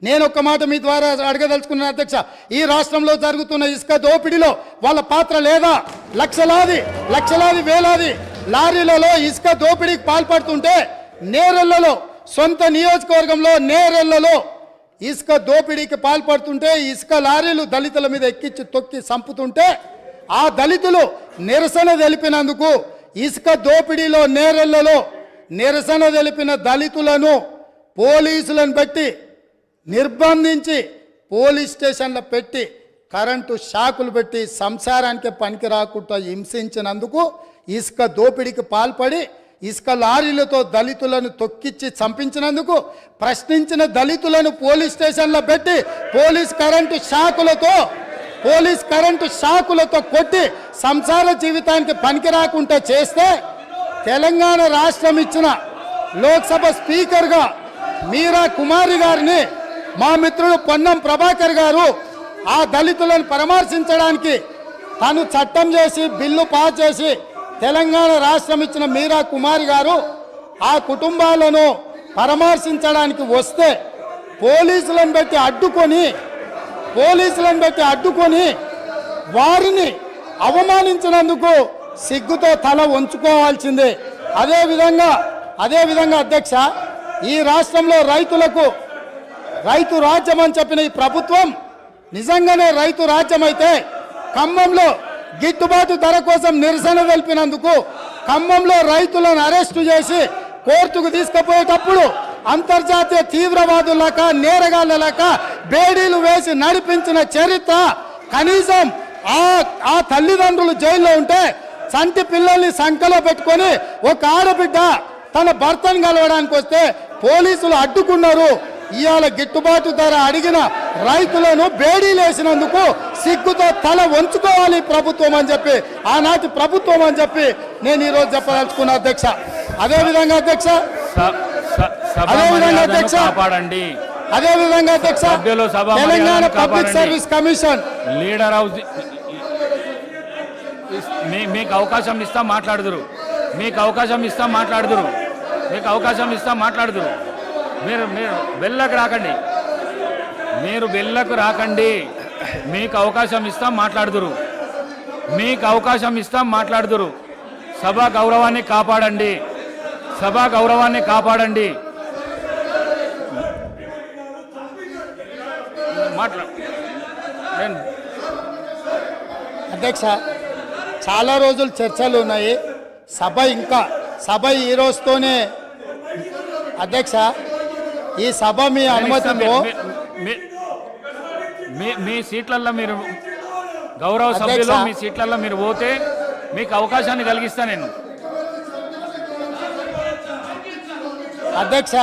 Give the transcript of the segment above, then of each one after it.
నేను ఒక్క మాట మీ ద్వారా అడగదలుచుకున్నాను అధ్యక్ష, ఈ రాష్ట్రంలో జరుగుతున్న ఇసుక దోపిడీలో వాళ్ళ పాత్ర లేదా? లక్షలాది వేలాది లారీలలో ఇసుక దోపిడీకి పాల్పడుతుంటే నేరెళ్లలో, సొంత నియోజకవర్గంలో నేరెళ్లలో ఇసుక దోపిడీకి పాల్పడుతుంటే ఇసుక లారీలు దళితుల మీద ఎక్కించి తొక్కి చంపుతుంటే ఆ దళితులు నిరసన తెలిపినందుకు ఇసుక దోపిడీలో నేరెళ్లలో నిరసన తెలిపిన దళితులను పోలీసులను పెట్టి నిర్బంధించి పోలీస్ స్టేషన్లో పెట్టి కరెంటు షాకులు పెట్టి సంసారానికి పనికి రాకుండా హింసించినందుకు ఇసుక దోపిడీకి పాల్పడి ఇసుక లారీలతో దళితులను తొక్కిచ్చి చంపించినందుకు ప్రశ్నించిన దళితులను పోలీస్ స్టేషన్లో పెట్టి పోలీస్ కరెంటు షాకులతో కొట్టి సంసార జీవితానికి పనికి రాకుండా చేస్తే తెలంగాణ రాష్ట్రం ఇచ్చిన లోక్సభ స్పీకర్గా మీరా కుమారి గారిని మా మిత్రుడు పొన్నం ప్రభాకర్ గారు ఆ దళితులను పరామర్శించడానికి తను చట్టం చేసి బిల్లు పాస్ చేసి తెలంగాణ రాష్ట్రం ఇచ్చిన మీరా కుమారి గారు ఆ కుటుంబాలను పరామర్శించడానికి వస్తే పోలీసులను పెట్టి అడ్డుకొని వారిని అవమానించినందుకు సిగ్గుతో తల వంచుకోవాల్సిందే. అదేవిధంగా అధ్యక్ష, ఈ రాష్ట్రంలో రైతు రాజ్యం అని చెప్పిన ఈ ప్రభుత్వం నిజంగానే రైతు రాజ్యం అయితే ఖమ్మంలో గిట్టుబాటు ధర కోసం నిరసన తెలిపినందుకు ఖమ్మంలో రైతులను అరెస్టు చేసి కోర్టుకు తీసుకుపోయేటప్పుడు అంతర్జాతీయ తీవ్రవాదులక నేరగాళ్ళక బేడీలు వేసి నడిపించిన చరిత్ర కనీసం ఆ తల్లిదండ్రులు జైల్లో ఉంటే చంటి పిల్లల్ని సంకలో పెట్టుకొని ఒక ఆడబిడ్డ తన భర్తను కలవడానికి వస్తే పోలీసులు అడ్డుకున్నారు. ఇవాళ గిట్టుబాటు ధర అడిగిన రైతులను బేడీలేసినందుకు సిగ్గుతో తల వంచుకోవాలి ప్రభుత్వం అని చెప్పి, ఆనాటి ప్రభుత్వం అని చెప్పి నేను ఈరోజు చెప్పదలుచుకున్నా అధ్యక్ష. అదేవిధంగా అధ్యక్ష Telangana public service commission leader house మీకు అవకాశం ఇస్తాం మాట్లాడుదురు. మీరు వెళ్ళకు రాకండి. మీకు అవకాశం ఇస్తాం మాట్లాడుదురు. సభా గౌరవాన్ని కాపాడండి. అధ్యక్ష, చాలా రోజులు చర్చలు ఉన్నాయి. సభ ఈ రోజుతోనే అధ్యక్ష, ఈ సభ మీ అనుమతితో మీ సీట్లలో మీరు గౌరవ సభ్యులు మీ సీట్లలో మీరు పోతే మీకు అవకాశాన్ని కలిగిస్తా నేను. అధ్యక్ష,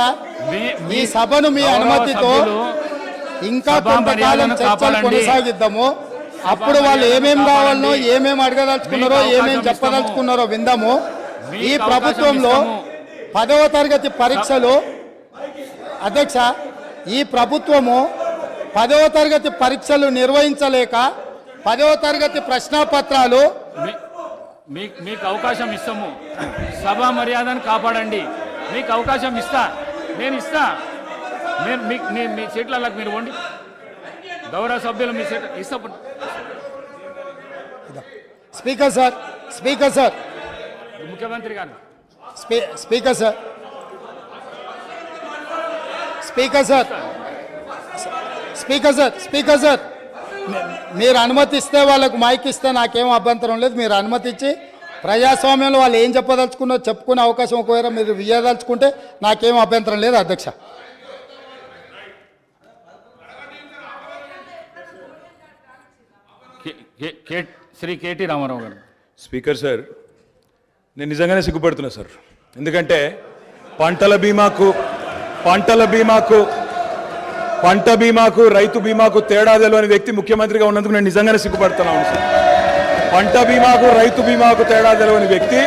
ఈ సభను మీ అనుమతితో ఇంకా కొంతకాలం చర్చలు కొనసాగిద్దాము. అప్పుడు వాళ్ళు ఏమేం కావాలనో, ఏమేమి అడగదలుచుకున్నారో, ఏమేమి చెప్పదలుచుకున్నారో విందాము. ఈ ప్రభుత్వంలో 10వ తరగతి పరీక్షలు అధ్యక్ష, ఈ ప్రభుత్వము 10వ తరగతి పరీక్షలు నిర్వహించలేక 10వ తరగతి ప్రశ్నాపత్రాలు మీకు అవకాశం ఇస్తాము. సభా మర్యాదను కాపాడండి. మీకు అవకాశం నేను ఇస్తా. మీ సీట్లలో మీరు వండి గౌరవ సభ్యులు మీ సీట్ ఇస్తా. స్పీకర్ సార్ ముఖ్యమంత్రి గారు స్పీకర్ సార్ మీరు అనుమతిస్తే వాళ్ళకు మైక్ ఇస్తే నాకేం అభ్యంతరం లేదు. మీరు అనుమతి ఇచ్చి ప్రజాస్వామ్యంలో వాళ్ళు ఏం చెప్పదలుచుకున్నో చెప్పుకునే అవకాశం ఒకవేళ మీరు ఇవ్వదలుచుకుంటే నాకేం అభ్యంతరం లేదు అధ్యక్ష. శ్రీ కేటీ రామారావు గారు. స్పీకర్ సార్, నేను నిజంగానే సిగ్గుపడుతున్నా సార్. ఎందుకంటే పంట బీమాకు రైతు బీమాకు తేడా తెలియని వ్యక్తి ముఖ్యమంత్రిగా ఉన్నందుకు నేను నిజంగానే సిగ్గుపడుతున్నాను సార్. పంట బీమాకు రైతు బీమాకు తేడా తెలియని వ్యక్తి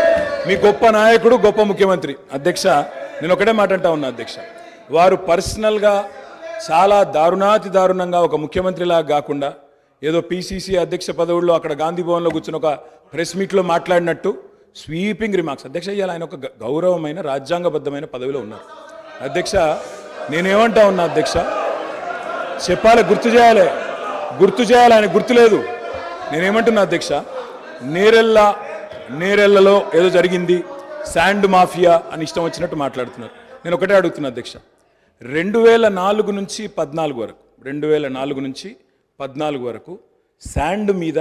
మీ గొప్ప నాయకుడు, గొప్ప ముఖ్యమంత్రి. అధ్యక్ష, నేను ఒకటే మాట అంటా ఉన్నా అధ్యక్ష, వారు పర్సనల్గా చాలా దారుణంగా ఒక ముఖ్యమంత్రిలాగా కాకుండా ఏదో పిసిసి అధ్యక్ష పదవుల్లో అక్కడ గాంధీ భవన్లో కూర్చుని ఒక ప్రెస్ మీట్లో మాట్లాడినట్టు స్వీపింగ్ రిమార్క్స్. అధ్యక్ష, ఇవాళ ఆయన ఒక గౌరవమైన రాజ్యాంగబద్ధమైన పదవిలో ఉన్నారు. అధ్యక్ష, నేనేమంటా ఉన్నా అధ్యక్ష, చెప్పాలి, గుర్తు చేయాలి, ఆయన గుర్తులేదు. నేనేమంటున్నా అధ్యక్ష, నేరెళ్లలో ఏదో జరిగింది, శాండ్ మాఫియా అని ఇష్టం వచ్చినట్టు మాట్లాడుతున్నారు. నేను ఒకటే అడుగుతున్నా అధ్యక్ష, 2004 నుంచి 14 వరకు శాండ్ మీద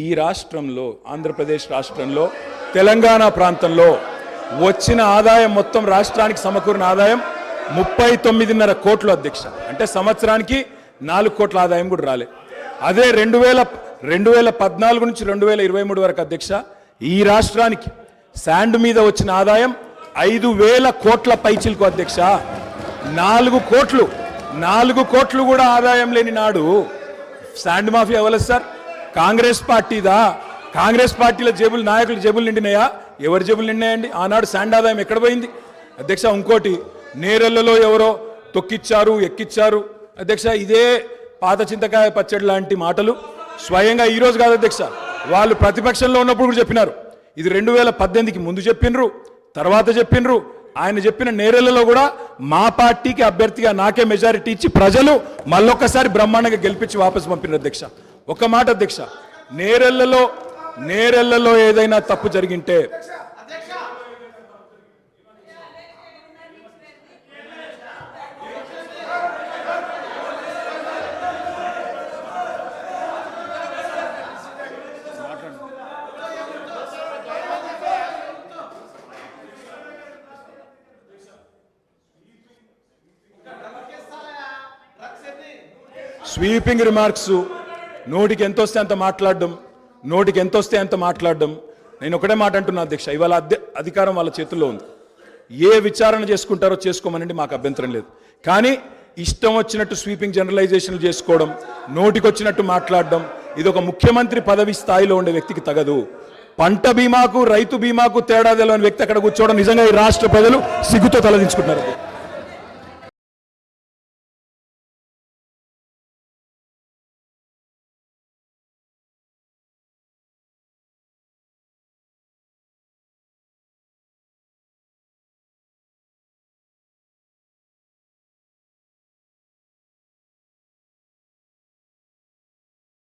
ఈ రాష్ట్రంలో, ఆంధ్రప్రదేశ్ రాష్ట్రంలో, తెలంగాణ ప్రాంతంలో వచ్చిన ఆదాయం, మొత్తం రాష్ట్రానికి సమకూరిన ఆదాయం 39.5 కోట్లు అధ్యక్ష. అంటే సంవత్సరానికి 4 కోట్ల ఆదాయం కూడా రాలే. అదే 2014 నుంచి 2023 వరకు అధ్యక్ష, ఈ రాష్ట్రానికి శాండ్ మీద వచ్చిన ఆదాయం 5,000 కోట్ల పైచిలకు అధ్యక్ష. 4 కోట్లు కూడా ఆదాయం లేని నాడు శాండ్ మాఫియా అవ్వలేదు సార్. కాంగ్రెస్ పార్టీదా? కాంగ్రెస్ పార్టీల జేబులు, నాయకుల జేబులు నిండినాయా? ఎవరి జేబులు నిండినాయండి? ఆనాడు శాండ్ ఆదాయం ఎక్కడ పోయింది అధ్యక్ష? ఇంకోటి, నేరెళ్లలో ఎవరో తొక్కిచ్చారు, ఎక్కిచ్చారు అధ్యక్ష. ఇదే పాత చింతకాయ పచ్చడి లాంటి మాటలు స్వయంగా ఈ రోజు కాదు అధ్యక్ష, వాళ్ళు ప్రతిపక్షంలో ఉన్నప్పుడు కూడా చెప్పినారు. ఇది 2018కి ముందు చెప్పినరు, తర్వాత చెప్పినరు. ఆయన చెప్పిన నేరెళ్లలో కూడా మా పార్టీకి అభ్యర్థిగా నాకే మెజారిటీ ఇచ్చి ప్రజలు మళ్ళొక్కసారి బ్రహ్మాండంగా గెలిపించి వాపసు పంపినారు అధ్యక్ష. ఒక మాట అధ్యక్ష, నేరెళ్లలో ఏదైనా తప్పు జరిగింటే స్వీపింగ్ రిమార్క్స్, నోటికి ఎంత వస్తే అంత మాట్లాడడం. నేను ఒకటే మాట అంటున్నా అధ్యక్ష, ఇవాళ అధికారం వాళ్ళ చేతుల్లో ఉంది. ఏ విచారణ చేసుకుంటారో చేసుకోమనండి, మాకు అభ్యంతరం లేదు. కానీ ఇష్టం వచ్చినట్టు స్వీపింగ్ జనరలైజేషన్లు చేసుకోవడం, నోటికొచ్చినట్టు మాట్లాడడం, ఇది ఒక ముఖ్యమంత్రి పదవి స్థాయిలో ఉండే వ్యక్తికి తగదు. పంట బీమాకు, రైతు బీమాకు తేడా తెలియని వ్యక్తి అక్కడ కూర్చోవడం నిజంగా ఈ రాష్ట్ర ప్రజలు సిగ్గుతో తలదించుకుంటున్నారు.